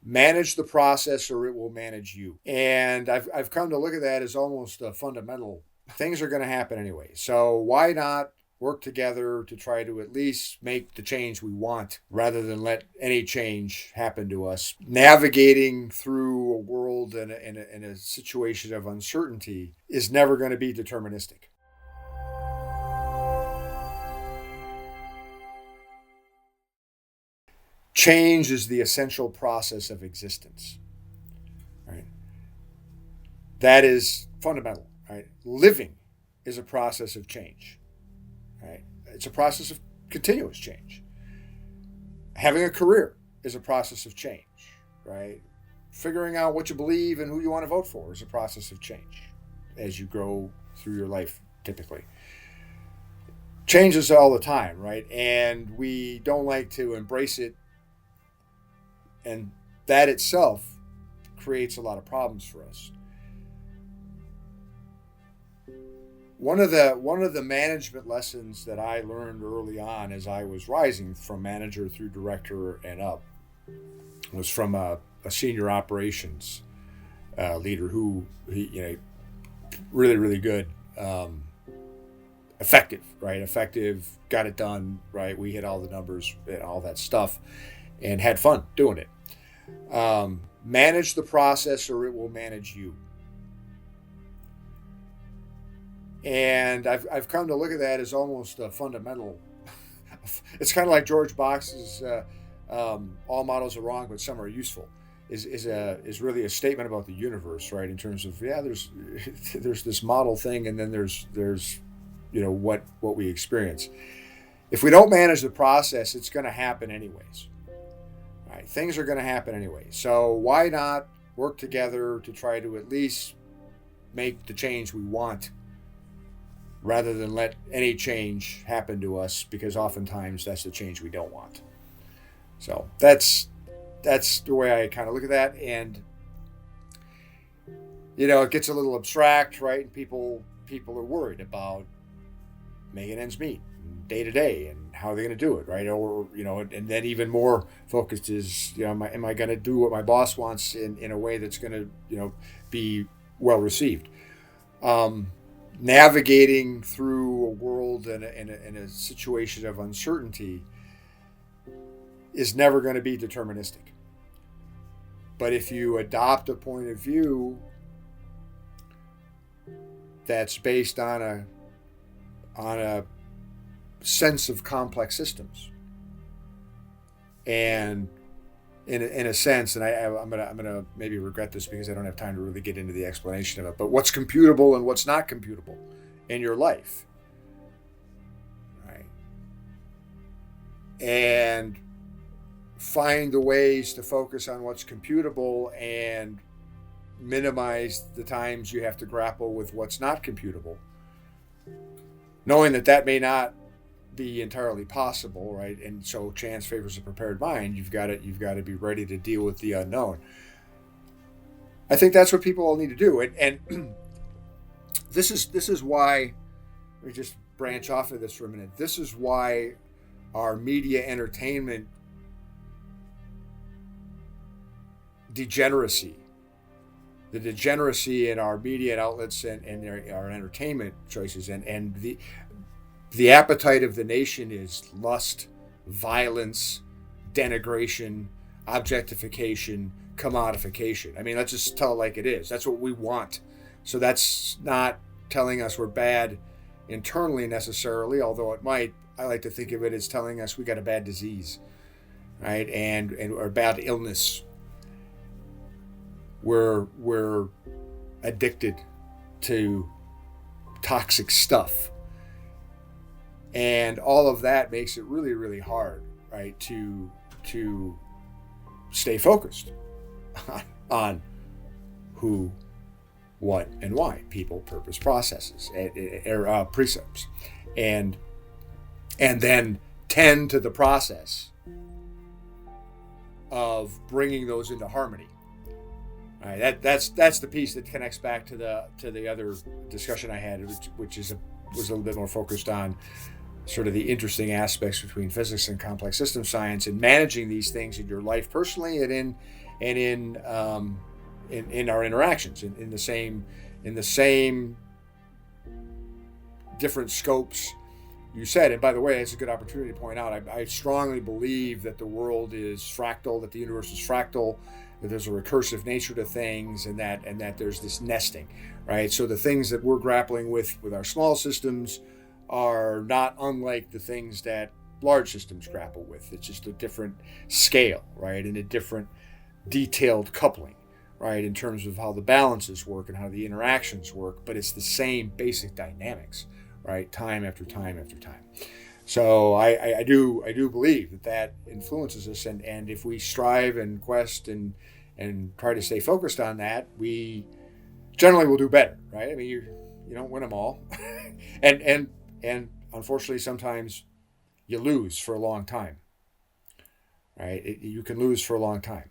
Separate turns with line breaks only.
Manage the process or it will manage you. And I've come to look at that as almost a fundamental. Things are going to happen anyway. So why not work together to try to at least make the change we want rather than let any change happen to us? Navigating through a world in a situation of uncertainty is never going to be deterministic. Change is the essential process of existence. Right? That is fundamental. Right? Living is a process of change. Right? It's a process of continuous change. Having a career is a process of change. Right? Figuring out what you believe and who you want to vote for is a process of change as you grow through your life, typically. Changes all the time, right? And we don't like to embrace it, and that itself creates a lot of problems for us. One of the management lessons that I learned early on as I was rising from manager through director and up was from a senior operations leader who really really good, effective, right? Effective, got it done, right? We hit all the numbers and all that stuff, and had fun doing it. Manage the process or it will manage you. And I've come to look at that as almost a fundamental. It's kind of like George Box's "All models are wrong, but some are useful." Is really a statement about the universe, right? In terms of there's this model thing, and then there's what we experience. If we don't manage the process, it's going to happen anyways. Right? Things are going to happen anyway. So why not work together to try to at least make the change we want rather than let any change happen to us, because oftentimes that's the change we don't want. So that's the way I kind of look at that. And it gets a little abstract, right? And people are worried about making ends meet day to day and how are they going to do it, right? Or and then even more focused is am I going to do what my boss wants in a way that's going to be well received. Navigating through a world in a situation of uncertainty is never going to be deterministic. But if you adopt a point of view that's based on a sense of complex systems, and in a sense, and I'm gonna maybe regret this because I don't have time to really get into the explanation of it, but what's computable and what's not computable in your life, right? And find the ways to focus on what's computable and minimize the times you have to grapple with what's not computable, knowing that may not be entirely possible, right? And so chance favors a prepared mind. You've got to be ready to deal with the unknown. I think that's what people all need to do. And this is why, let me just branch off of this for a minute. This is why our media entertainment degeneracy, the degeneracy in our media outlets and our entertainment choices, and the appetite of the nation is lust, violence, denigration, objectification, commodification. I mean, let's just tell it like it is. That's what we want. So that's not telling us we're bad internally necessarily, although it might. I like to think of it as telling us we got a bad disease, right? And or bad illness. We're addicted to toxic stuff. And all of that makes it really, really hard, right, to stay focused on who, what, and why, people, purpose, processes, precepts, and then tend to the process of bringing those into harmony. All right, that's the piece that connects back to the other discussion I had, which was a little bit more focused on sort of the interesting aspects between physics and complex system science, and managing these things in your life personally and and in our interactions, in the same different scopes you said. And by the way, it's a good opportunity to point out, I strongly believe that the world is fractal, that the universe is fractal, that there's a recursive nature to things, and that there's this nesting, right? So the things that we're grappling with our small systems are not unlike the things that large systems grapple with. It's just a different scale, right? And a different detailed coupling, right? In terms of how the balances work and how the interactions work, but it's the same basic dynamics, right? Time after time after time. So I do believe that influences us, and if we strive and quest and try to stay focused on that, we generally will do better, right? I mean, you don't win them all, and unfortunately sometimes you lose for a long time, right? You can lose for a long time.